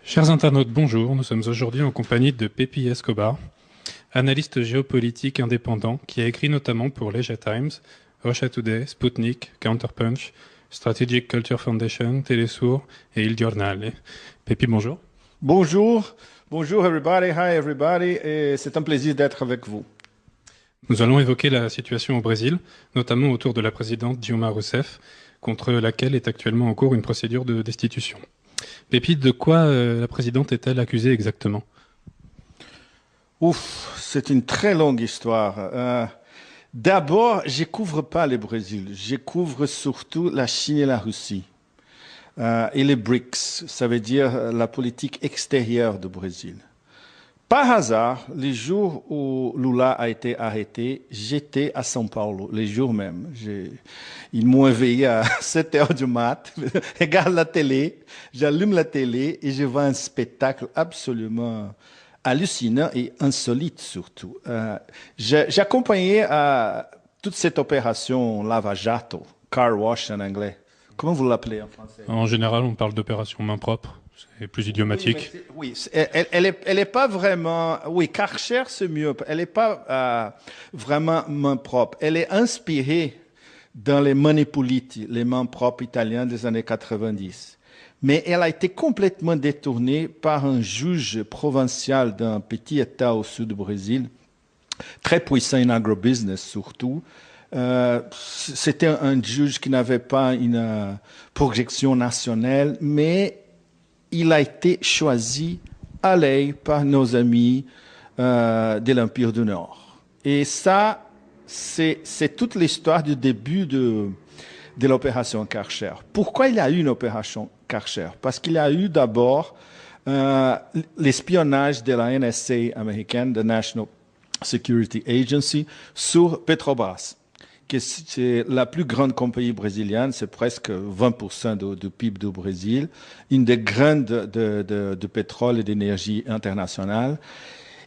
Chers internautes, bonjour. Nous sommes aujourd'hui en compagnie de Pepi Escobar, analyste géopolitique indépendant qui a écrit notamment pour l'Asia Times, Russia Today, Sputnik, Counterpunch, Strategic Culture Foundation, Telesur et Il Giornale. Pepi, bonjour. Bonjour. Bonjour everybody. Hi everybody. Et c'est un plaisir d'être avec vous. Nous allons évoquer la situation au Brésil, notamment autour de la présidente Dilma Rousseff, contre laquelle est actuellement en cours une procédure de destitution. Pépi, de quoi la présidente est-elle accusée exactement? C'est une très longue histoire. D'abord, je ne couvre pas le Brésil, je couvre surtout la Chine et la Russie. Et les BRICS, ça veut dire la politique extérieure du Brésil. Par hasard, les jours où Lula a été arrêté, j'étais à São Paulo, les jours même. Ils m'ont éveillé à 7 heures du mat, je regarde la télé, j'allume la télé et je vois un spectacle absolument hallucinant et insolite surtout. J'accompagnais toute cette opération Lava Jato, car wash en anglais. Comment vous l'appelez en français? En général, on parle d'opération main propre. C'est plus idiomatique. Oui, elle est pas vraiment... Oui, Karcher, c'est mieux. Elle n'est pas vraiment main propre. Elle est inspirée dans les Manipuliti, les mains propres italiens des années 90. Mais elle a été complètement détournée par un juge provincial d'un petit État au sud du Brésil, très puissant en agrobusiness surtout. C'était un juge qui n'avait pas une projection nationale, mais il a été choisi à l'œil par nos amis de l'Empire du Nord. Et ça, c'est toute l'histoire du début de l'opération Karcher. Pourquoi il y a eu une opération Karcher? Parce qu'il y a eu d'abord l'espionnage de la NSA américaine, the National Security Agency, sur Petrobras, que c'est la plus grande compagnie brésilienne, c'est presque 20% du PIB du Brésil, une des grandes de pétrole et d'énergie internationale.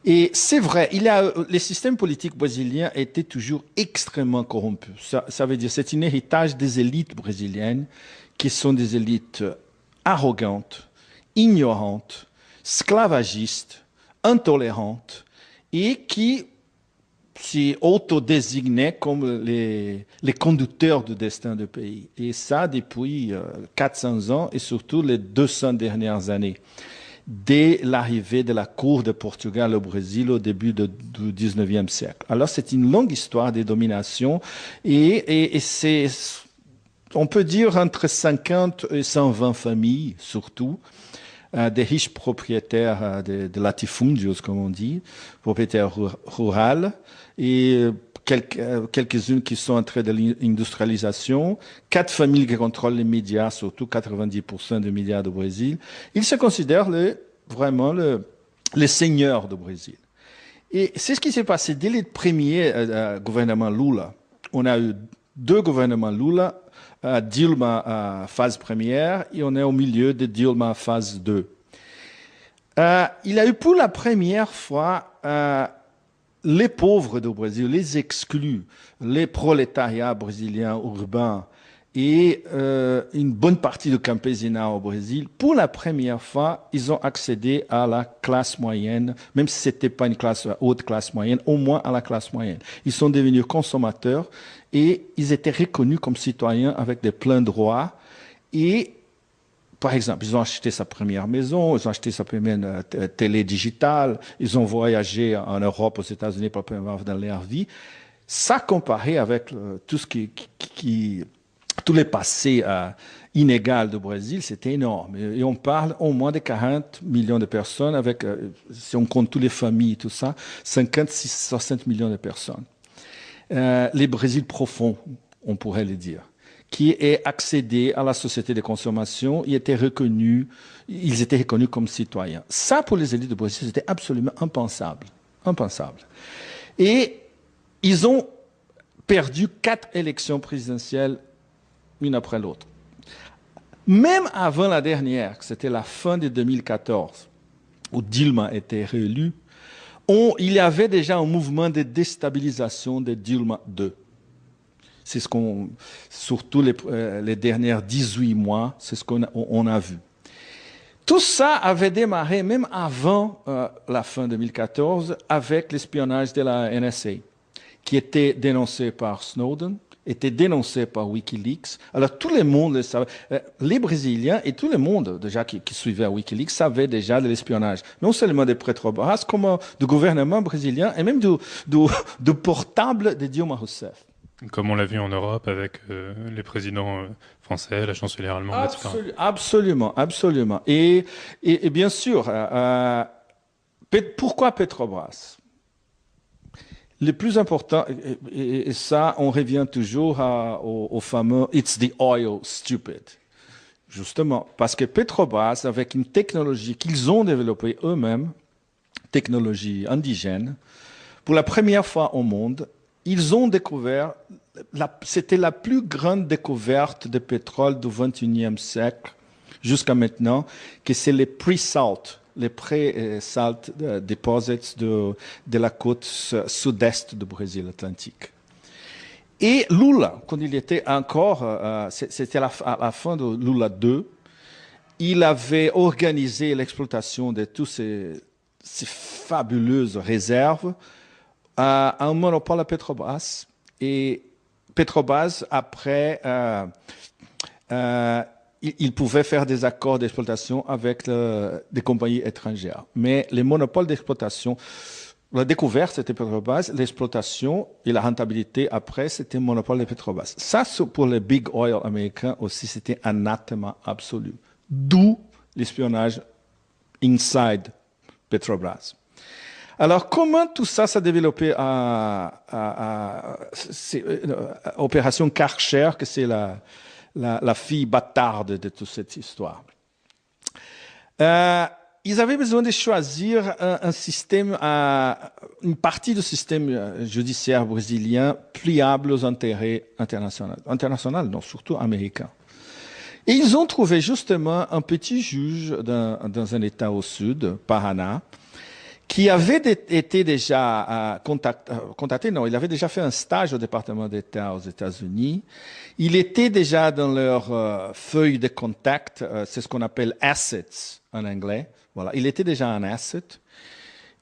Et c'est vrai, les systèmes politiques brésiliens étaient toujours extrêmement corrompus. Ça veut dire c'est un héritage des élites brésiliennes qui sont des élites arrogantes, ignorantes, sclavagistes, intolérantes et qui s'y autodésignaient comme les conducteurs du destin du pays. Et ça depuis 400 ans et surtout les 200 dernières années, dès l'arrivée de la cour de Portugal au Brésil au début du 19e siècle. Alors c'est une longue histoire de domination et c'est, on peut dire, entre 50 et 120 familles surtout, des riches propriétaires de latifundios, comme on dit, propriétaires ruraux, et quelques-unes qui sont en train de l'industrialisation, 4 familles qui contrôlent les médias, surtout 90% des médias du Brésil. Ils se considèrent vraiment les seigneurs du Brésil. Et c'est ce qui s'est passé dès le premier gouvernement Lula. On a eu 2 gouvernements Lula, Dilma phase première et on est au milieu de Dilma phase 2. Il a eu pour la première fois les pauvres du Brésil, les exclus, les prolétariats brésiliens urbains et une bonne partie du campésinat au Brésil. Pour la première fois, ils ont accédé à la classe moyenne, même si ce n'était pas une haute classe moyenne, au moins à la classe moyenne. Ils sont devenus consommateurs et ils étaient reconnus comme citoyens avec des pleins droits. Et, par exemple, ils ont acheté sa première maison, ils ont acheté sa première télé digitale, ils ont voyagé en Europe, aux États-Unis pour la première fois dans leur vie. Ça, comparé avec tout ce tous les passés inégaux du Brésil, c'était énorme. Et on parle au moins de 40 millions de personnes, avec, si on compte toutes les familles et tout ça, 60 millions de personnes. Les Brésil profonds, on pourrait le dire, qui est accédé à la société de consommation, ils étaient reconnus comme citoyens. Ça, pour les élites du Brésil, c'était absolument impensable. Impensable. Et ils ont perdu 4 élections présidentielles, une après l'autre. Même avant la dernière, c'était la fin de 2014, où Dilma était réélue, il y avait déjà un mouvement de déstabilisation de Dilma II. C'est ce qu'on, surtout les dernières 18 mois, c'est ce qu'on a vu. Tout ça avait démarré même avant la fin 2014 avec l'espionnage de la NSA, qui était dénoncé par Snowden, était dénoncé par Wikileaks. Alors tout le monde le savait. Les Brésiliens et tout le monde déjà qui suivait Wikileaks savaient déjà de l'espionnage. Non seulement de Petrobras, comme du gouvernement brésilien et même du portable de Dilma Rousseff. Comme on l'a vu en Europe avec les présidents français, la chancelière allemande, etc. Absolument, absolument. Et bien sûr, pourquoi Petrobras? Le plus important, et ça, on revient toujours au fameux It's the oil, stupid. Justement, parce que Petrobras, avec une technologie qu'ils ont développée eux-mêmes, technologie indigène, pour la première fois au monde, ils ont découvert, c'était la plus grande découverte de pétrole du XXIe siècle jusqu'à maintenant, que c'est les pre-salt, les pré-salt deposits de la côte sud-est du Brésil atlantique. Et Lula, quand il était encore, c'était à la fin de Lula II, il avait organisé l'exploitation de toutes ces fabuleuses réserves un monopole à Petrobras. Et Petrobras, après, il pouvait faire des accords d'exploitation avec des compagnies étrangères. Mais les monopoles d'exploitation, la découverte, c'était Petrobras, l'exploitation et la rentabilité après, c'était le monopole de Petrobras. Ça, pour les big oil américains aussi, c'était anathema absolu. D'où l'espionnage inside Petrobras. Alors, comment tout ça s'est développé à Opération Karcher, que c'est la fille bâtarde de toute cette histoire? Ils avaient besoin de choisir un système, une partie du système judiciaire brésilien pliable aux intérêts internationaux. Internationaux, non, surtout américains. Et ils ont trouvé justement un petit juge dans un État au sud, Paraná, qui avait été déjà contacté, non, il avait déjà fait un stage au département d'État aux États-Unis. Il était déjà dans leur feuille de contact, c'est ce qu'on appelle assets en anglais. Voilà, il était déjà un asset.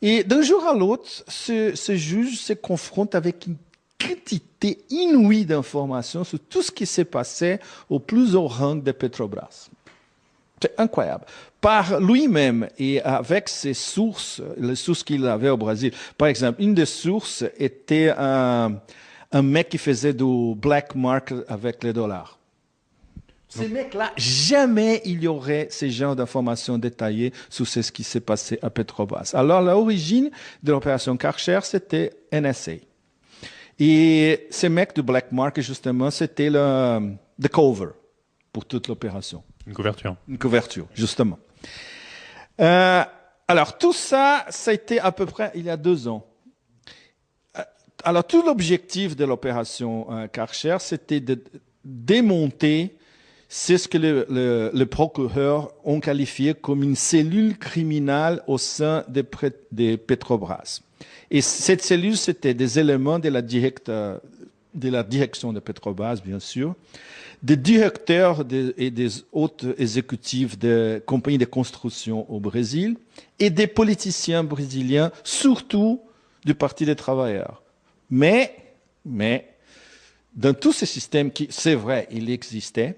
Et d'un jour à l'autre, ce juge se confronte avec une quantité inouïe d'informations sur tout ce qui s'est passé au plus haut rang de Petrobras. C'est incroyable. Par lui-même et avec ses sources, les sources qu'il avait au Brésil. Par exemple, une des sources était un mec qui faisait du black market avec les dollars. Ces mecs-là, jamais il y aurait ce genre d'informations détaillées sur ce qui s'est passé à Petrobras. Alors, l'origine de l'opération Karcher, c'était NSA. Et ces mecs du black market, justement, c'était le cover pour toute l'opération. Une couverture. Une couverture, justement. Alors, tout ça, ça a été à peu près il y a 2 ans. Alors, tout l'objectif de l'opération Karcher, c'était de démonter ce que le procureur ont qualifié comme une cellule criminelle au sein des Petrobras. Et cette cellule, c'était des éléments de la direction de Petrobras, bien sûr, des directeurs et des hautes exécutifs de compagnies de construction au Brésil et des politiciens brésiliens, surtout du Parti des travailleurs. Mais, dans tous ces systèmes qui, c'est vrai, il existait,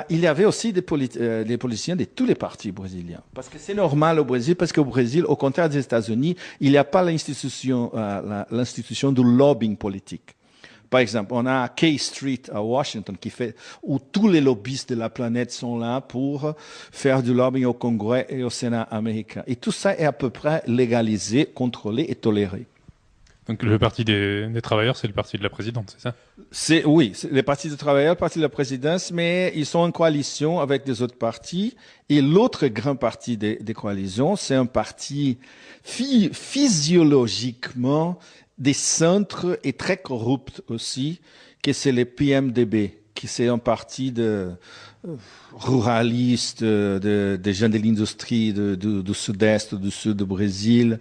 il y avait aussi des politiciens de tous les partis brésiliens. Parce que c'est normal au Brésil, parce qu'au Brésil, au contraire des États-Unis, il n'y a pas l'institution du lobbying politique. Par exemple, on a K Street à Washington où tous les lobbyistes de la planète sont là pour faire du lobbying au Congrès et au Sénat américain. Et tout ça est à peu près légalisé, contrôlé et toléré. Donc le parti des travailleurs, c'est le parti de la présidente, c'est ça? Oui, c'est le parti des travailleurs, le parti de la présidence, mais ils sont en coalition avec des autres partis. Et l'autre grand parti des coalitions, c'est un parti physiologiquement des centres et très corrupts aussi, que c'est les PMDB, qui c'est un parti ruralistes, des gens de l'industrie du sud-est, du sud du Brésil,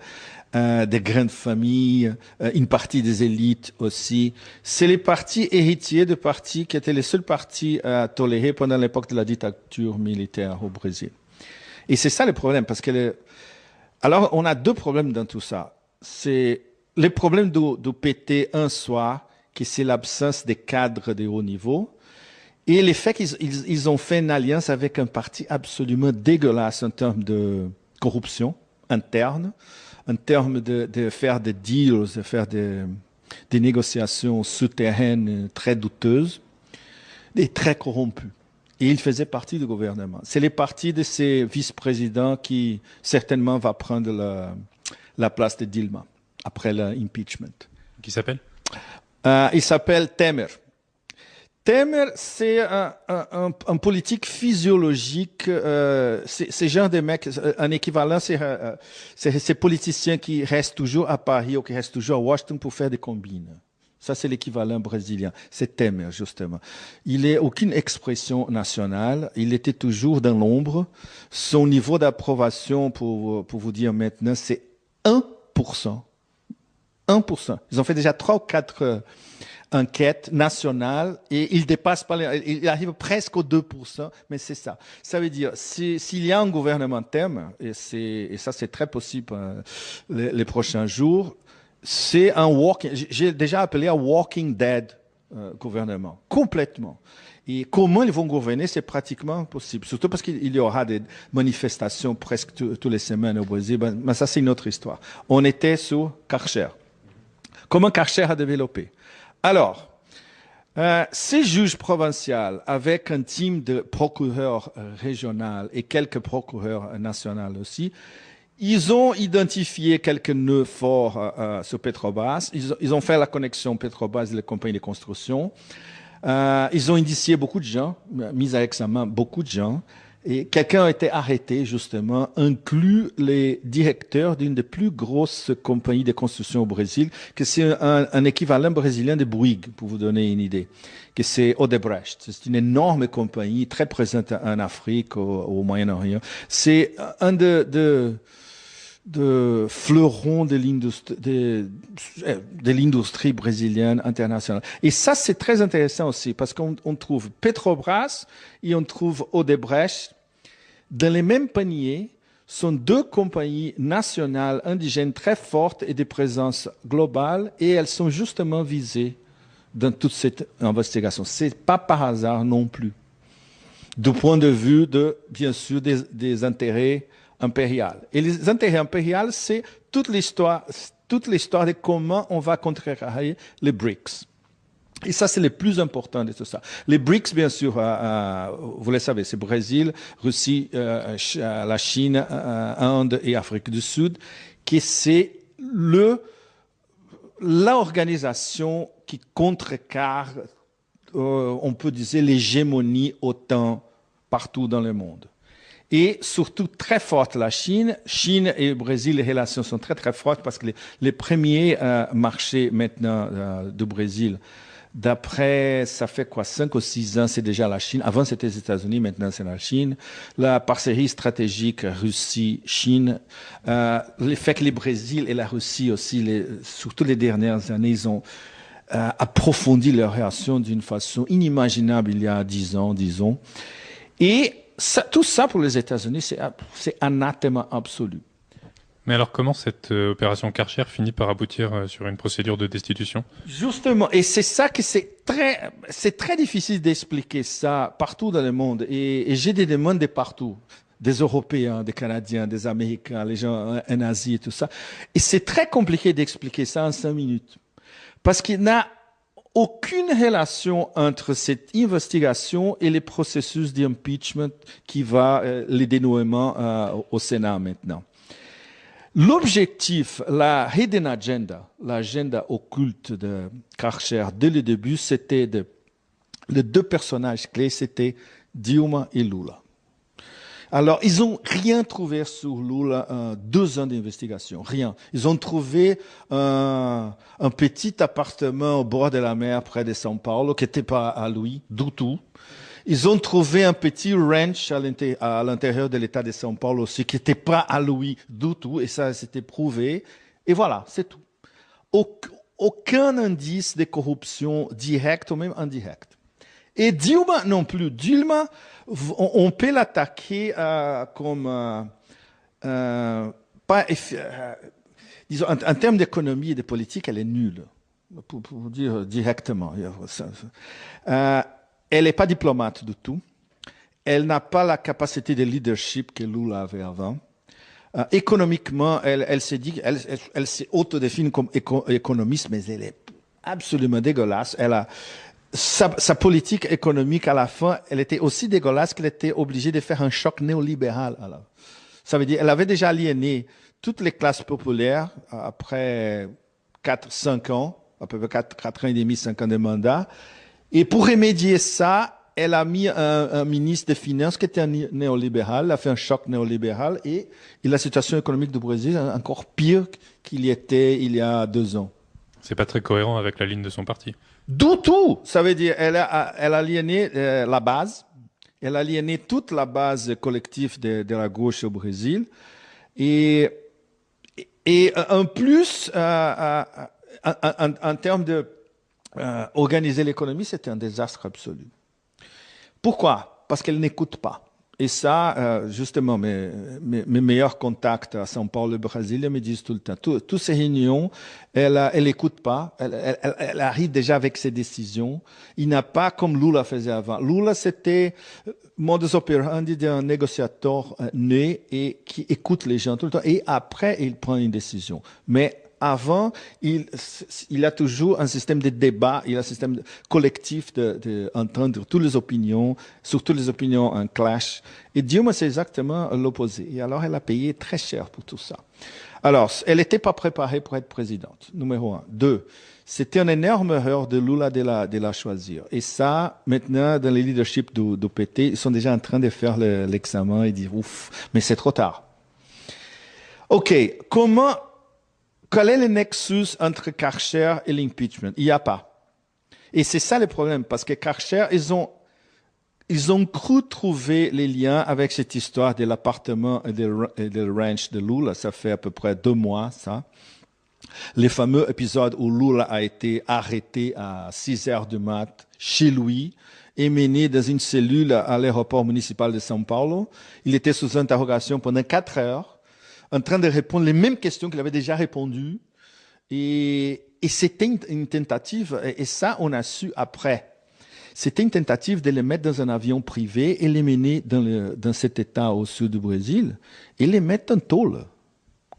des grandes familles, une partie des élites aussi. C'est les partis héritiers de partis qui étaient les seuls partis tolérés pendant l'époque de la dictature militaire au Brésil. Et c'est ça le problème, parce que alors on a deux problèmes dans tout ça. C'est le problème du PT en soi, qui c'est l'absence des cadres de haut niveau, et le fait qu'ils ont fait une alliance avec un parti absolument dégueulasse en termes de corruption interne, en termes de faire des deals, de faire des négociations souterraines très douteuses et très corrompues. Et il faisait partie du gouvernement. C'est le parti de ces vice-présidents qui certainement va prendre la place de Dilma après l'impeachment. Qui s'appelle? Il s'appelle Temer. Temer, c'est un politique physiologique. C'est genre de mec, un équivalent, c'est ces politiciens qui restent toujours à Paris ou qui restent toujours à Washington pour faire des combines. Ça, c'est l'équivalent brésilien. C'est Temer, justement. Il n'a aucune expression nationale. Il était toujours dans l'ombre. Son niveau d'approbation, pour vous dire maintenant, c'est 1%. 1%. Ils ont fait déjà 3 ou 4 enquête nationale et il dépasse pas, il arrive presque aux 2%, mais c'est ça. Ça veut dire, s'il y a un gouvernement Temer, et ça c'est très possible les prochains jours, c'est j'ai déjà appelé un walking dead gouvernement, complètement. Et comment ils vont gouverner, c'est pratiquement impossible. Surtout parce qu'il y aura des manifestations presque toutes les semaines au Brésil. Mais ça, c'est une autre histoire. On était sur Karcher. Comment Karcher a développé? Alors, ces juges provinciaux, avec un team de procureurs régionaux et quelques procureurs nationaux aussi, ils ont identifié quelques nœuds forts sur Petrobras. Ils ont fait la connexion Petrobras et les compagnies de construction. Ils ont indicié beaucoup de gens, mis à examen beaucoup de gens. Et quelqu'un a été arrêté, justement, inclus les directeurs d'une des plus grosses compagnies de construction au Brésil, que c'est un équivalent brésilien de Bouygues, pour vous donner une idée, que c'est Odebrecht. C'est une énorme compagnie, très présente en Afrique, au Moyen-Orient. C'est un de fleurons de l'industrie brésilienne internationale. Et ça, c'est très intéressant aussi, parce qu'on trouve Petrobras et on trouve Odebrecht dans les mêmes paniers. Sont deux compagnies nationales indigènes très fortes et de présence globale, et elles sont justement visées dans toute cette investigation. C'est pas par hasard non plus, du point de vue bien sûr, des intérêts impérial. Et les intérêts impériaux, c'est toute l'histoire de comment on va contrecarrer les BRICS. Et ça, c'est le plus important de tout ça. Les BRICS, bien sûr, vous le savez, c'est Brésil, Russie, la Chine, Inde et Afrique du Sud, qui c'est l'organisation qui contrecarre, on peut dire, l'hégémonie OTAN partout dans le monde. Et surtout très forte la Chine. Chine et Brésil, les relations sont très très fortes parce que les premiers marchés maintenant du Brésil, d'après, ça fait quoi, 5 ou 6 ans, c'est déjà la Chine. Avant, c'était les États-Unis, maintenant, c'est la Chine. La parcerie stratégique Russie-Chine. Le fait que le Brésil et la Russie aussi, surtout les dernières années, ils ont approfondi leurs relations d'une façon inimaginable il y a 10 ans, disons. Et tout ça, pour les États-Unis, c'est anathème absolu. Mais alors, comment cette opération Karcher finit par aboutir sur une procédure de destitution? Justement, et c'est ça que c'est très difficile d'expliquer ça partout dans le monde. Et j'ai des demandes de partout, des Européens, des Canadiens, des Américains, les gens en Asie et tout ça. Et c'est très compliqué d'expliquer ça en 5 minutes. Parce qu'il n'a aucune relation entre cette investigation et les processus d'impeachment qui va, les dénouements au Sénat maintenant. L'objectif, la hidden agenda, l'agenda occulte de Karcher dès le début, c'était les deux personnages clés, c'était Dilma et Lula. Alors, ils ont rien trouvé sur Lula, 2 ans d'investigation, rien. Ils ont trouvé un petit appartement au bord de la mer près de São Paulo, qui n'était pas à lui du tout. Ils ont trouvé un petit ranch à l'intérieur de l'État de São Paulo aussi, qui n'était pas à lui du tout, et ça s'était prouvé. Et voilà, c'est tout. Aucun indice de corruption directe ou même indirecte. Et Dilma non plus. Dilma, on peut l'attaquer comme... disons, en termes d'économie et de politique, elle est nulle, pour dire directement. Elle n'est pas diplomate du tout. Elle n'a pas la capacité de leadership que Lula avait avant. Économiquement, elle s'est autodéfinie comme économiste, mais elle est absolument dégueulasse. Sa politique économique, à la fin, elle était aussi dégueulasse qu'elle était obligée de faire un choc néolibéral. Alors, ça veut dire, elle avait déjà aliéné toutes les classes populaires après 4-5 ans, à peu près 4 ans et demi, 5 ans de mandat. Et pour remédier ça, elle a mis un ministre des Finances qui était un néolibéral, elle a fait un choc néolibéral et la situation économique du Brésil est encore pire qu'il y était il y a 2 ans. C'est pas très cohérent avec la ligne de son parti. Du tout. Ça veut dire elle a aliéné la base, elle a aliéné toute la base collective de la gauche au Brésil et en plus, en termes de organiser l'économie, c'était un désastre absolu. Pourquoi? Parce qu'elle n'écoute pas. Et ça, justement, mes meilleurs contacts à São Paulo et Brasilia me disent tout le temps. Toutes ces réunions, elle n'écoute pas. Elle arrive déjà avec ses décisions. Il n'a pas comme Lula faisait avant. Lula, c'était modus operandi d'un négociateur né et qui écoute les gens tout le temps. Et après, il prend une décision. Mais avant, il a toujours un système de débat, il a un système collectif d'entendre toutes les opinions, surtout les opinions en clash. Et Dilma, c'est exactement l'opposé. Et alors, elle a payé très cher pour tout ça. Alors, elle n'était pas préparée pour être présidente, numéro 1. 2, c'était une énorme erreur de Lula de la choisir. Et ça, maintenant, dans les leaderships du PT, ils sont déjà en train de faire l'examen et dire, ouf, mais c'est trop tard. OK, quel est le nexus entre Karcher et l'impeachment? Il n'y a pas. Et c'est ça le problème, parce que Karcher, ils ont cru trouver les liens avec cette histoire de l'appartement et de ranch de Lula. Ça fait à peu près 2 mois, ça. Les fameux épisodes où Lula a été arrêté à 6 heures du mat chez lui et mené dans une cellule à l'aéroport municipal de São Paulo. Il était sous interrogation pendant 4 heures, en train de répondre les mêmes questions qu'il avait déjà répondues. Et c'était une tentative, et ça, on a su après. C'était une tentative de les mettre dans un avion privé et les mener dans cet État au sud du Brésil et les mettre en tôle.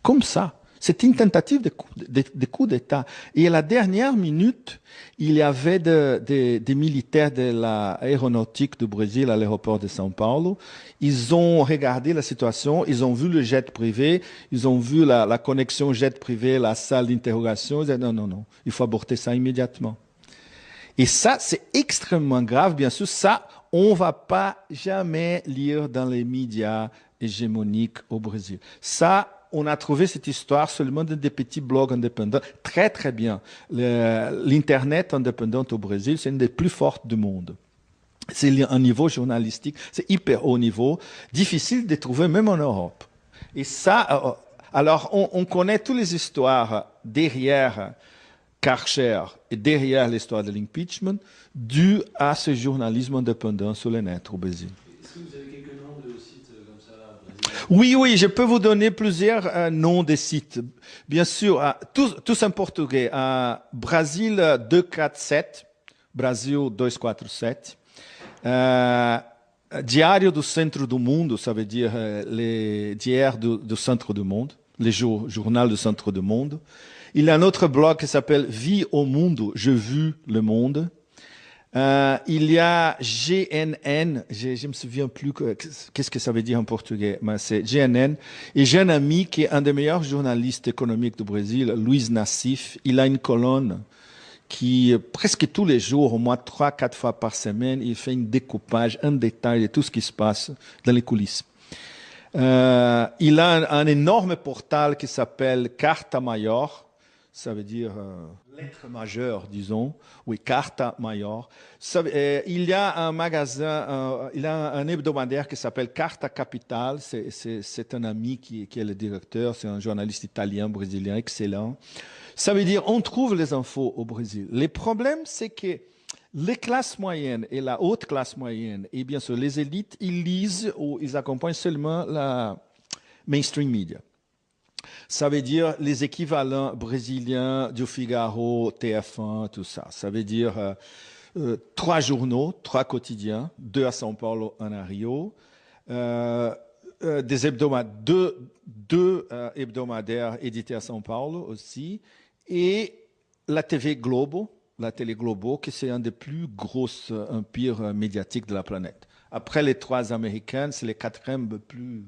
Comme ça. C'était une tentative de coup d'État. Et à la dernière minute, il y avait des militaires de l'aéronautique du Brésil à l'aéroport de São Paulo. Ils ont regardé la situation, ils ont vu le jet privé, ils ont vu la connexion jet privé, la salle d'interrogation. Ils ont dit non, il faut aborter ça immédiatement. Et ça, c'est extrêmement grave. Bien sûr, ça, on va pas jamais lire dans les médias hégémoniques au Brésil. Ça, on a trouvé cette histoire seulement dans des petits blogs indépendants. Très, très bien. L'Internet indépendant au Brésil, c'est une des plus fortes du monde. C'est un niveau journalistique, c'est hyper haut niveau, difficile de trouver même en Europe. Et ça, alors on connaît toutes les histoires derrière Karcher et derrière l'histoire de l'impeachment due à ce journalisme indépendant sur le net au Brésil. Est-ce que vous avez quelques noms de sites comme ça? Oui, je peux vous donner plusieurs noms de sites. Bien sûr, tous en portugais. Brasil 247, Brasil 247. Diário do Centro do Mundo, ça veut dire les diaires du centre du monde, les journal du centre du monde. Il y a un autre blog qui s'appelle Vie au Mundo, Je vu le monde. Il y a GNN, je me souviens plus qu'est-ce que ça veut dire en portugais, mais c'est GNN. Et j'ai un ami qui est un des meilleurs journalistes économiques du Brésil, Luiz Nassif. Il a une colonne qui, presque tous les jours, au moins 3-4 fois par semaine, il fait un découpage, un détail de tout ce qui se passe dans les coulisses. Il a un énorme portal qui s'appelle Carta Maior. Ça veut dire lettre majeure, disons. Oui, carta maior. Il y a un magasin, il y a un hebdomadaire qui s'appelle Carta Capital. C'est un ami qui est le directeur. C'est un journaliste italien, brésilien, excellent. Ça veut dire on trouve les infos au Brésil. Les problèmes, c'est que les classes moyennes et la haute classe moyenne, et bien sûr les élites, ils lisent ou ils accompagnent seulement la mainstream media. Ça veut dire les équivalents brésiliens du Figaro, TF1, tout ça. Ça veut dire 3 journaux, 3 quotidiens, 2 à São Paulo, 1 à Rio, des hebdomadaires, deux hebdomadaires édités à São Paulo aussi, et la TV Globo, la télé Globo, qui c'est un des plus gros empires médiatiques de la planète. Après les 3 américaines, c'est les 4e plus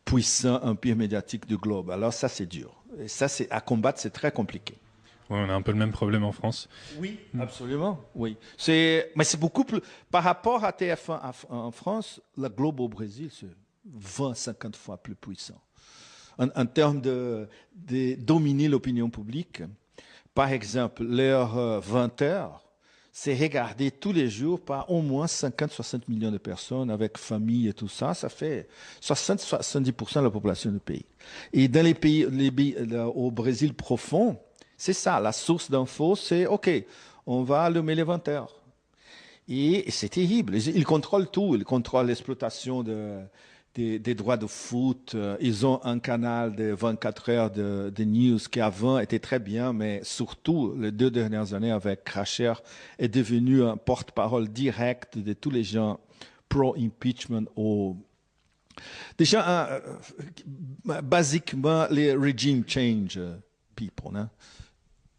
puissant empire médiatique du globe. Alors ça, c'est dur. Et ça, c'est à combattre, c'est très compliqué. Ouais, on a un peu le même problème en France. Oui, absolument. Oui. Mais c'est beaucoup plus. Par rapport à TF1 en France, la Globe au Brésil, c'est 20, 50 fois plus puissant. En termes de dominer l'opinion publique, par exemple, l'heure 20h, c'est regardé tous les jours par au moins 50-60 millions de personnes avec famille et tout ça. Ça fait 60-70% de la population du pays. Et dans les pays au Brésil profond, c'est ça. La source d'infos, c'est OK, on va allumer les 20h. Et c'est terrible. Ils contrôlent tout. Ils contrôlent l'exploitation des droits de foot. Ils ont un canal de 24 heures de news qui avant était très bien, mais surtout les 2 dernières années avec Cracher est devenu un porte-parole direct de tous les gens pro-impeachment déjà basiquement les regime change people. Hein?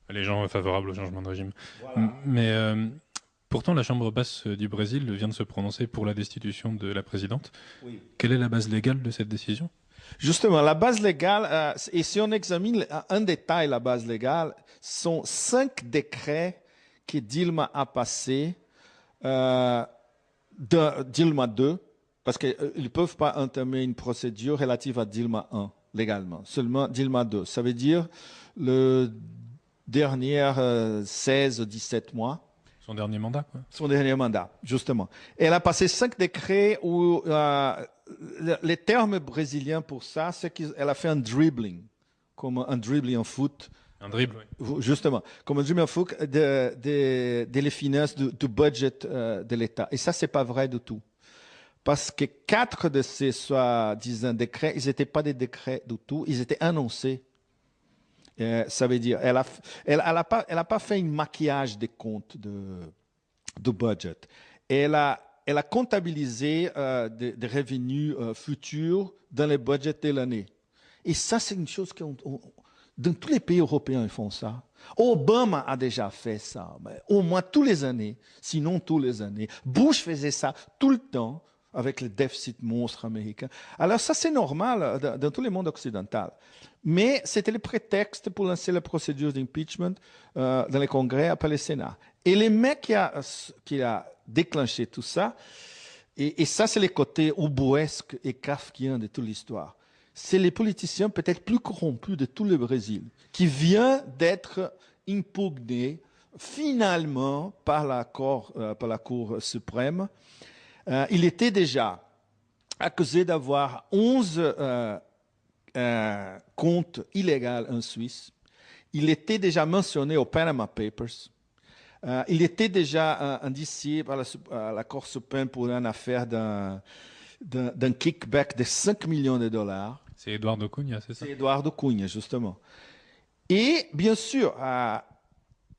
Les gens favorables au changement de régime. Voilà. Mais pourtant, la Chambre basse du Brésil vient de se prononcer pour la destitution de la présidente. Oui. Quelle est la base légale de cette décision? Justement, la base légale, et si on examine en détail la base légale, sont 5 décrets que Dilma a passés, Dilma 2, parce qu'ils ne peuvent pas entamer une procédure relative à Dilma 1 légalement, seulement Dilma 2. Ça veut dire le dernier 16 ou 17 mois. Son dernier mandat, quoi. Son dernier mandat, justement. Elle a passé 5 décrets où les termes brésiliens pour ça, c'est qu'elle a fait un dribbling, comme un dribbling en foot. Un dribble, oui. Justement, comme un dribbling en foot de les finances du budget de l'État. Et ça, c'est pas vrai du tout. Parce que 4 de ces soi-disant décrets, ils n'étaient pas des décrets du tout, ils étaient annoncés. Ça veut dire, elle a pas fait un maquillage des comptes du budget. Elle a comptabilisé des revenus futurs dans les budgets de l'année. Et ça, c'est une chose dans tous les pays européens, ils font ça. Obama a déjà fait ça, mais au moins tous les années, sinon tous les années. Bush faisait ça tout le temps avec le déficit monstre américain. Alors ça, c'est normal dans tout le monde occidental. Mais c'était le prétexte pour lancer la procédure d'impeachment dans le Congrès après le Sénat. Et le mec qui a déclenché tout ça, et ça, c'est le côté ubuesque et kafkien de toute l'histoire. C'est les politiciens peut-être plus corrompus de tout le Brésil, qui vient d'être impugné finalement par la Cour suprême. Il était déjà accusé d'avoir 11 comptes illégaux en Suisse. Il était déjà mentionné aux Panama Papers. Il était déjà indicié par la Cour suprême pour une affaire d'un kickback de 5 millions de dollars. C'est Eduardo Cunha, c'est ça? C'est Eduardo Cunha, justement. Et bien sûr,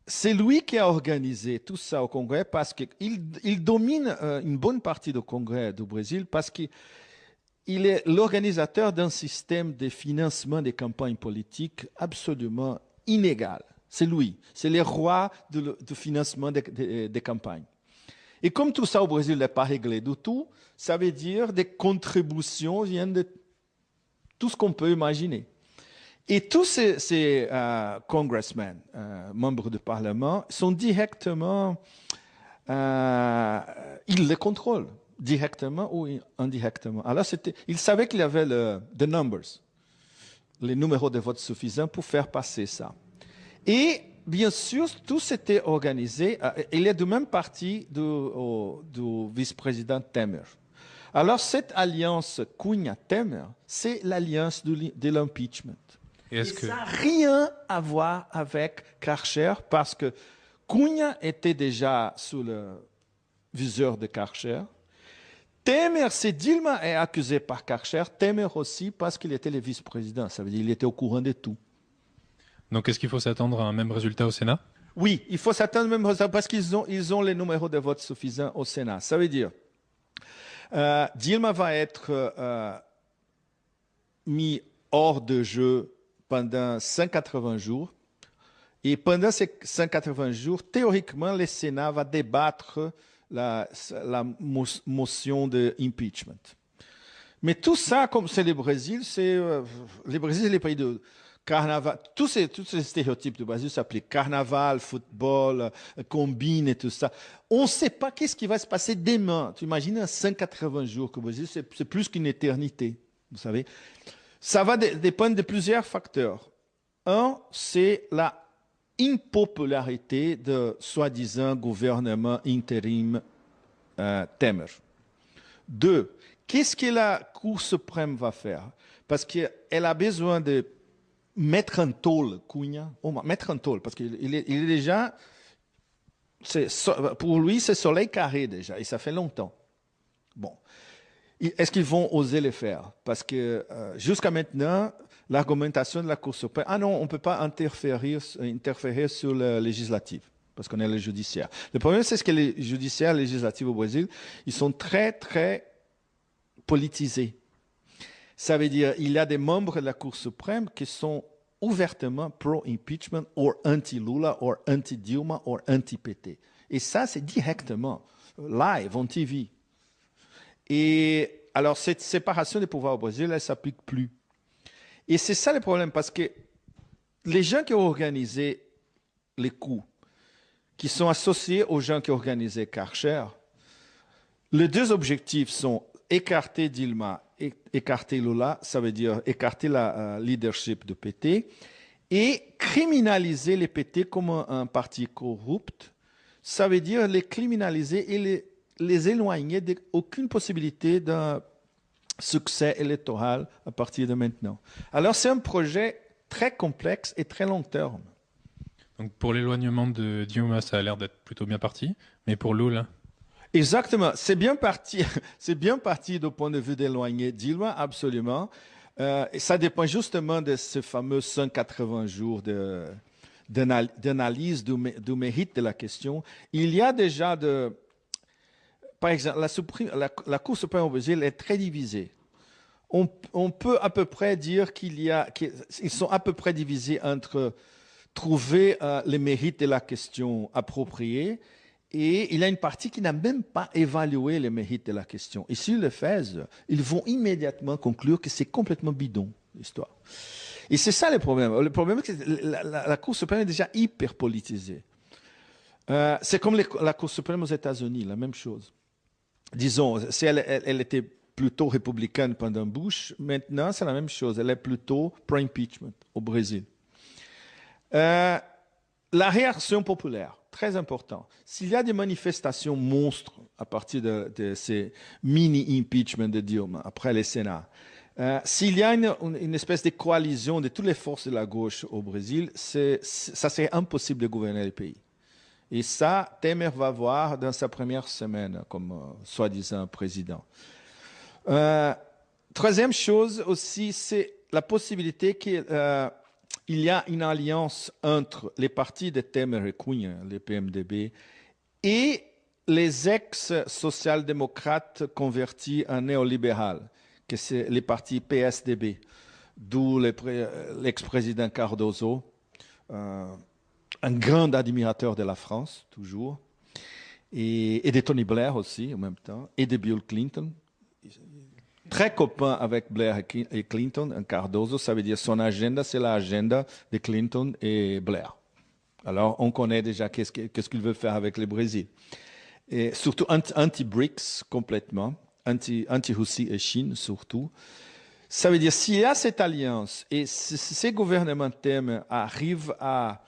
c'est lui qui a organisé tout ça au Congrès parce qu'il domine une bonne partie du Congrès du Brésil parce qu'il est l'organisateur d'un système de financement des campagnes politiques absolument inégal. C'est lui. C'est le roi du financement des campagnes. Et comme tout ça au Brésil n'est pas réglé du tout, ça veut dire des contributions viennent de tout ce qu'on peut imaginer. Et tous ces congressmen, membres du Parlement, sont directement, ils les contrôlent, directement ou indirectement. Alors, ils savaient qu'il y avait the numbers, les numéros de vote suffisants pour faire passer ça. Et bien sûr, tout s'était organisé. Il est du même parti du vice-président Temer. Alors, cette alliance Cunha-Temer, c'est l'alliance de l'impeachment. Et Et est-ce que... ça n'a rien à voir avec Karcher parce que Cunha était déjà sous le viseur de Karcher. Temer, c'est Dilma est accusé par Karcher. Temer aussi parce qu'il était le vice-président. Ça veut dire qu'il était au courant de tout. Donc est-ce qu'il faut s'attendre à un même résultat au Sénat? Oui, il faut s'attendre même parce qu'ils ont les numéros de vote suffisants au Sénat. Ça veut dire Dilma va être mis hors de jeu pendant 180 jours. Et pendant ces 180 jours, théoriquement, le Sénat va débattre la motion de impeachment. Mais tout ça, comme c'est le Brésil, le Brésil est le pays de carnaval. Tous ces stéréotypes du Brésil s'appliquent. Carnaval, football, combine et tout ça. On ne sait pas qu'est-ce qui va se passer demain. Tu imagines 180 jours que au Brésil, c'est plus qu'une éternité. Vous savez, ça va dépendre de plusieurs facteurs. Un, c'est la impopularité de soi-disant gouvernement intérim Temer. Deux, qu'est-ce que la Cour suprême va faire? Parce qu'elle a besoin de mettre en tôle Cunha, mettre en tôle, parce qu'il est déjà, pour lui, c'est soleil carré déjà, et ça fait longtemps. Bon. Est-ce qu'ils vont oser le faire? Parce que jusqu'à maintenant, l'argumentation de la Cour suprême, ah non, on ne peut pas interférer sur le législatif, parce qu'on est le judiciaire. Le problème, c'est que les judiciaires législatifs au Brésil, ils sont très, très politisés. Ça veut dire il y a des membres de la Cour suprême qui sont ouvertement pro-impeachment, ou anti-Lula, ou anti-Dilma, ou anti-PT. Et ça, c'est directement, live, on TV. Et alors, cette séparation des pouvoirs au Brésil, elle ne s'applique plus. Et c'est ça le problème, parce que les gens qui ont organisé les coups, qui sont associés aux gens qui ont organisé Karcher, les deux objectifs sont écarter Dilma, écarter Lula, ça veut dire écarter la leadership de PT, et criminaliser les PT comme un parti corrupt, ça veut dire les criminaliser et les éloigner d'aucune possibilité d'un succès électoral à partir de maintenant. Alors c'est un projet très complexe et très long terme. Donc pour l'éloignement de Dilma, ça a l'air d'être plutôt bien parti, mais pour Lula? Exactement, c'est bien parti du point de vue d'éloigner Dilma, absolument. Et ça dépend justement de ce fameux 180 jours d'analyse du mérite de la question. Il y a déjà par exemple, la Cour suprême au Brésil est très divisée. On peut à peu près dire qu'ils sont à peu près divisés entre trouver les mérites de la question appropriée et il y a une partie qui n'a même pas évalué les mérites de la question. Et s'ils le font, ils vont immédiatement conclure que c'est complètement bidon, l'histoire. Et c'est ça le problème. Le problème, c'est que la Cour suprême est déjà hyper politisée. C'est comme la Cour suprême aux États-Unis, la même chose. Disons, si elle était plutôt républicaine pendant Bush, maintenant c'est la même chose. Elle est plutôt pro-impeachment au Brésil. La réaction populaire, très important. S'il y a des manifestations monstres à partir de ces mini-impeachment de Dilma après le Sénat, s'il y a une espèce de coalition de toutes les forces de la gauche au Brésil, ça serait impossible de gouverner le pays. Et ça, Temer va voir dans sa première semaine comme soi-disant président. Troisième chose aussi, c'est la possibilité qu'il y a une alliance entre les partis de Temer et Cunha, les PMDB, et les ex-social-démocrates convertis en néolibéral, que c'est les partis PSDB, d'où l'ex-président Cardoso, un grand admirateur de la France, toujours, et de Tony Blair aussi, en même temps, et de Bill Clinton. Très copain avec Blair et Clinton, un Cardoso, ça veut dire son agenda, c'est l'agenda de Clinton et Blair. Alors, on connaît déjà qu'est-ce qu'il veut faire avec le Brésil. Et surtout anti-BRICS complètement, anti-Russie et Chine surtout. Ça veut dire, s'il y a cette alliance et ces gouvernements Temer arrivent à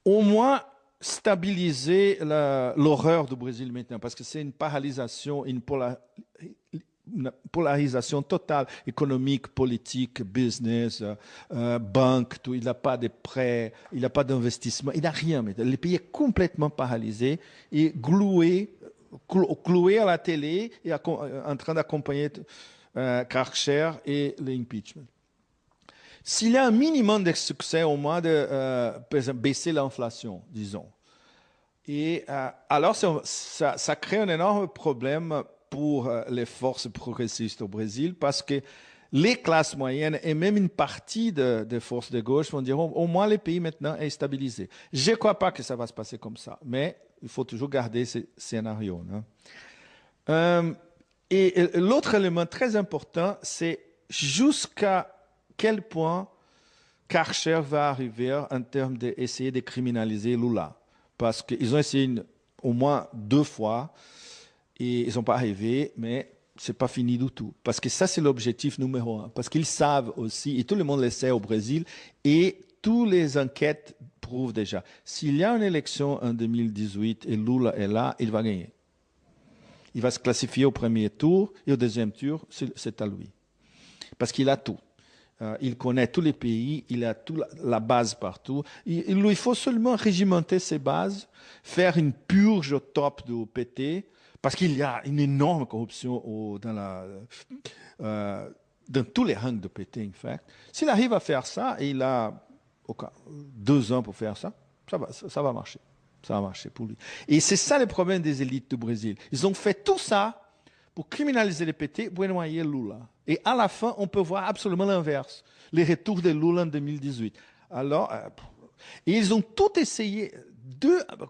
au moins stabiliser l'horreur du Brésil maintenant, parce que c'est une paralysation, une polarisation totale, économique, politique, business, banque, tout. Il n'a pas de prêts, il n'a pas d'investissement, il n'a rien. Le pays est complètement paralysé et cloué à la télé et en train d'accompagner Karcher et l'impeachment. S'il y a un minimum de succès, au moins par exemple, baisser l'inflation, disons. Et alors, ça crée un énorme problème pour les forces progressistes au Brésil, parce que les classes moyennes et même une partie des forces de gauche vont dire au moins le pays maintenant est stabilisé. Je ne crois pas que ça va se passer comme ça, mais il faut toujours garder ce scénario. Et l'autre élément très important, c'est jusqu'à quel point Karcher va arriver en termes d'essayer de criminaliser Lula. Parce qu'ils ont essayé au moins 2 fois et ils n'ont pas arrivé, mais ce n'est pas fini du tout. Parce que ça, c'est l'objectif numéro 1. Parce qu'ils savent aussi, et tout le monde le sait au Brésil, et toutes les enquêtes prouvent déjà, s'il y a une élection en 2018 et Lula est là, il va gagner. Il va se classifier au premier tour et au deuxième tour, c'est à lui. Parce qu'il a tout. Il connaît tous les pays, il a toute la base partout. Il lui faut seulement régimenter ses bases, faire une purge au top du PT, parce qu'il y a une énorme corruption dans tous les rangs de PT, en fait. S'il arrive à faire ça, et il a 2 ans pour faire ça, ça va marcher. Ça va marcher pour lui. Et c'est ça le problème des élites du Brésil. Ils ont fait tout ça pour criminaliser les PT, pour noyer Lula. Et à la fin, on peut voir absolument l'inverse. Les retours de Lula en 2018. Alors, et ils ont tout essayé,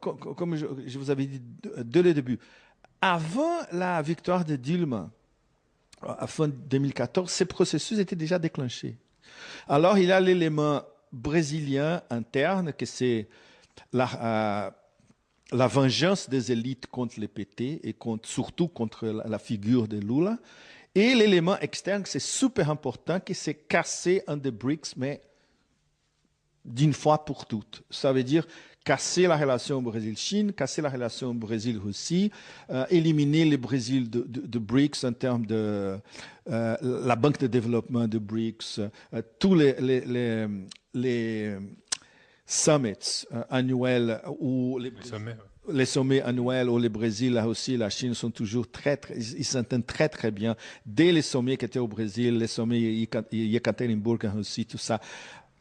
comme je vous avais dit dès le début. Avant la victoire de Dilma, à fin 2014, ces processus étaient déjà déclenchés. Alors, il y a l'élément brésilien interne, que c'est la vengeance des élites contre les PT et surtout contre la figure de Lula. Et l'élément externe, c'est super important, que c'est casser un des BRICS, mais d'une fois pour toutes. Ça veut dire casser la relation Brésil-Chine, casser la relation Brésil-Russie, éliminer le Brésil de BRICS en termes de la banque de développement de BRICS, tous les summits annuels où les sommets annuels où le Brésil, la Russie et la Chine sont toujours ils s'entendent très très bien. Dès les sommets qui étaient au Brésil, les sommets Yekaterinbourg en Russie, tout ça.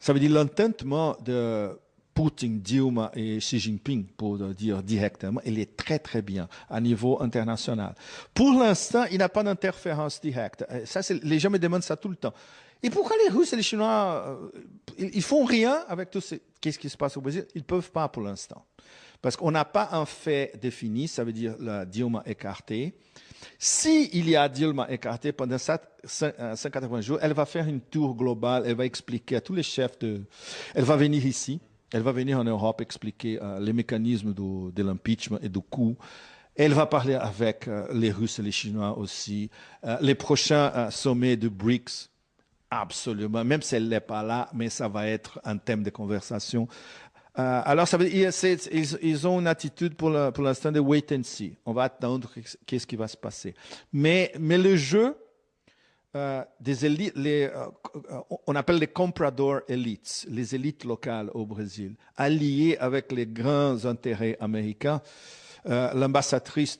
Ça veut dire l'entendement de Poutine, Dilma et Xi Jinping, pour dire directement, il est très très bien à niveau international. Pour l'instant, il n'y a pas d'interférence directe. Ça, les gens me demandent ça tout le temps. Et pourquoi les Russes et les Chinois, ils font rien avec tout qu'est-ce qui se passe au Brésil? Ils peuvent pas pour l'instant. Parce qu'on n'a pas un fait défini, ça veut dire la Dilma écartée. S'il y a Dilma écartée pendant 180 jours, elle va faire une tour globale, elle va expliquer à tous les chefs elle va venir ici, elle va venir en Europe expliquer les mécanismes de l'impeachment et du coup. Elle va parler avec les Russes et les Chinois aussi. Les prochains sommets de BRICS, absolument, même si elle n'est pas là, mais ça va être un thème de conversation. Alors, ça veut dire, ils ont une attitude pour l'instant de wait and see. On va attendre qu'est-ce qui va se passer. Mais le jeu des élites, on appelle les comprador elites, les élites locales au Brésil, alliées avec les grands intérêts américains. L'ambassadrice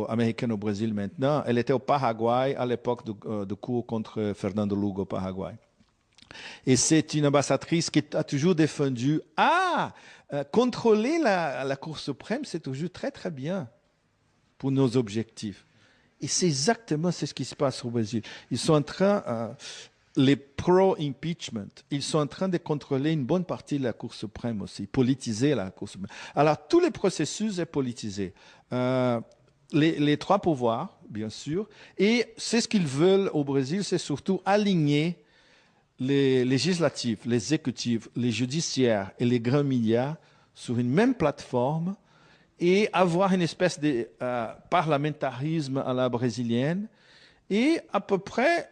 américaine au Brésil maintenant, elle était au Paraguay à l'époque du coup contre Fernando Lugo au Paraguay. Et c'est une ambassadrice qui a toujours défendu contrôler la Cour suprême, c'est toujours très très bien pour nos objectifs. Et c'est exactement ce qui se passe au Brésil. Ils sont en train, les pro-impeachment, ils sont en train de contrôler une bonne partie de la Cour suprême aussi, politiser la Cour suprême. Alors tous les processus sont politisés. Les 3 pouvoirs, bien sûr, et c'est ce qu'ils veulent au Brésil, c'est surtout aligner les législatifs, les exécutifs, les judiciaires et les grands médias sur une même plateforme et avoir une espèce de parlementarisme à la brésilienne et à peu près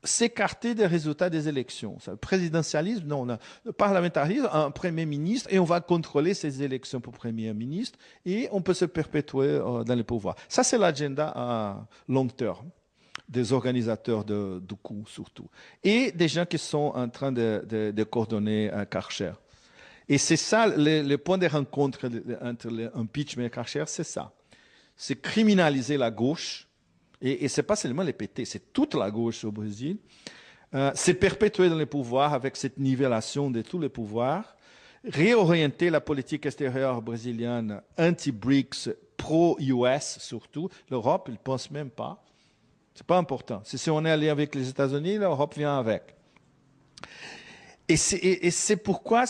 s'écarter des résultats des élections. Le présidentialisme, non, on a le parlementarisme, un premier ministre, et on va contrôler ces élections pour premier ministre, et on peut se perpétuer dans le pouvoir. Ça, c'est l'agenda à long terme des organisateurs du coup, surtout. Et des gens qui sont en train de coordonner Karcher. Et c'est ça, le point de rencontre entre l'impeachment et Karcher, c'est ça. C'est criminaliser la gauche, et c'est pas seulement les PT, c'est toute la gauche au Brésil. C'est perpétuer dans les pouvoirs avec cette nivellation de tous les pouvoirs, réorienter la politique extérieure brésilienne anti-BRICS, pro-US surtout. L'Europe, ils ne pensent même pas. C'est pas important. Si on est allé avec les États-Unis, l'Europe vient avec. Et c'est pourquoi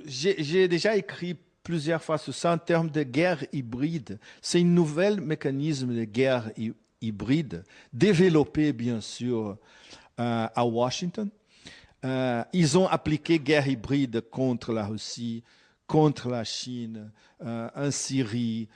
j'ai déjà écrit plusieurs fois sur ça en termes de guerre hybride. C'est un nouvel mécanisme de guerre hybride, développé bien sûr à Washington. Ils ont appliqué guerre hybride contre la Russie, contre la Chine, en Syrie.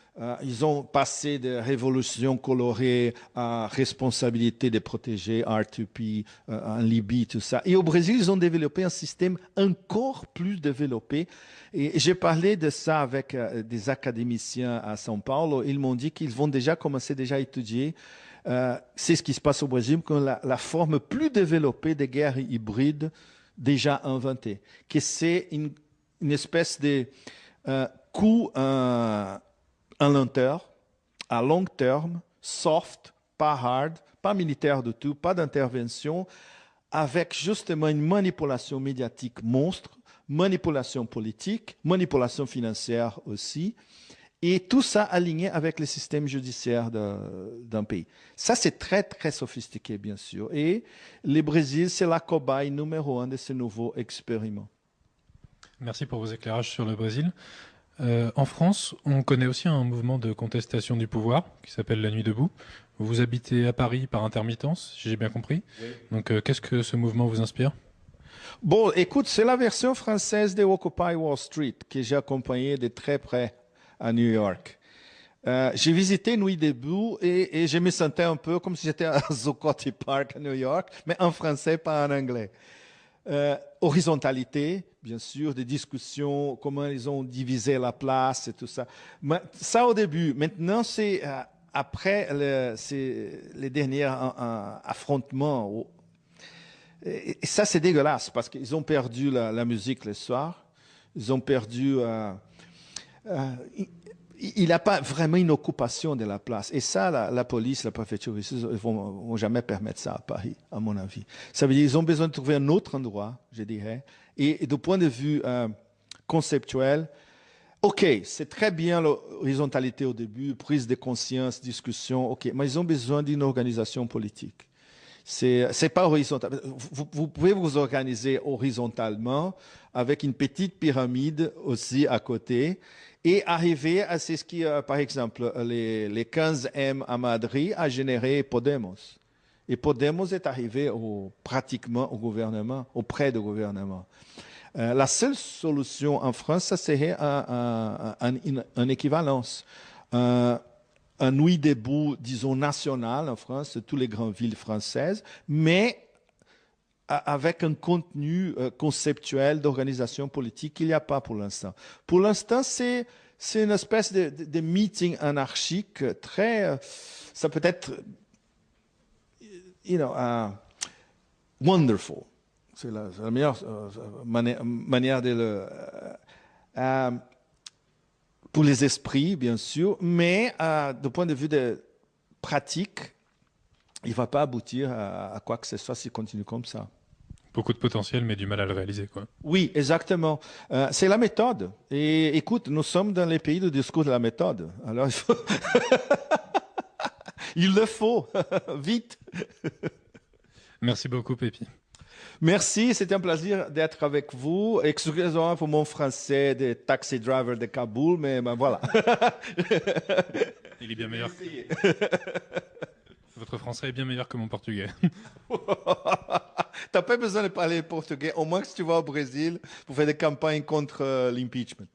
Ils ont passé de révolution colorée à responsabilité de protéger, R2P, en Libye, tout ça. Et au Brésil, ils ont développé un système encore plus développé. Et j'ai parlé de ça avec des académiciens à São Paulo. Ils m'ont dit qu'ils vont déjà commencer à étudier c'est ce qui se passe au Brésil, comme la forme plus développée de guerre hybride déjà inventée, que c'est une espèce de coup en lenteur, à long terme, soft, pas hard, pas militaire du tout, pas d'intervention, avec justement une manipulation médiatique monstre, manipulation politique, manipulation financière aussi, et tout ça aligné avec le système judiciaire d'un pays. Ça, c'est très, très sophistiqué, bien sûr. Et le Brésil, c'est la cobaye numéro 1 de ce nouveau expériment. Merci pour vos éclairages sur le Brésil. En France, on connaît aussi un mouvement de contestation du pouvoir qui s'appelle la Nuit debout. Vous habitez à Paris par intermittence, si j'ai bien compris. Oui. Donc, qu'est-ce que ce mouvement vous inspire? Bon, écoute, c'est la version française de Occupy Wall Street que j'ai accompagné de très près à New York. J'ai visité Nuit debout et je me sentais un peu comme si j'étais à Zuccotti Park à New York, mais en français, pas en anglais. Horizontalité, bien sûr, des discussions, comment ils ont divisé la place et tout ça. Mais ça au début. Maintenant, c'est après les derniers affrontements. Et ça, c'est dégueulasse parce qu'ils ont perdu la musique le soir. Ils ont perdu... il n'a pas vraiment une occupation de la place. Et ça, la police, la préfecture, ils ne vont jamais permettre ça à Paris, à mon avis. Ça veut dire qu'ils ont besoin de trouver un autre endroit, je dirais. Et du point de vue conceptuel, OK, c'est très bien l'horizontalité au début, prise de conscience, discussion, OK, mais ils ont besoin d'une organisation politique. C'est pas horizontal. Vous pouvez vous organiser horizontalement avec une petite pyramide aussi à côté et arriver à ce qui, par exemple, les 15M à Madrid a généré Podemos. Et Podemos est arrivé pratiquement au gouvernement, auprès du gouvernement. La seule solution en France, ça serait une équivalence. Un Nuit debout, disons, national en France, toutes les grandes villes françaises, mais avec un contenu conceptuel d'organisation politique qu'il n'y a pas pour l'instant. Pour l'instant, c'est une espèce de meeting anarchique très... ça peut être, wonderful. C'est la meilleure manière de le... pour les esprits, bien sûr, mais du point de vue de pratique, il ne va pas aboutir à quoi que ce soit s'il continue comme ça. Beaucoup de potentiel, mais du mal à le réaliser, quoi. Oui, exactement. C'est la méthode. Et écoute, nous sommes dans les pays du discours de la méthode. Alors, il faut... il le faut, vite. Merci beaucoup, Pépi. Merci, c'était un plaisir d'être avec vous. Excusez-moi pour mon français de taxi driver de Kaboul, mais ben voilà. Il est bien meilleur. Votre français est bien meilleur que mon portugais. T'as pas besoin de parler portugais, au moins que si tu vas au Brésil pour faire des campagnes contre l'impeachment.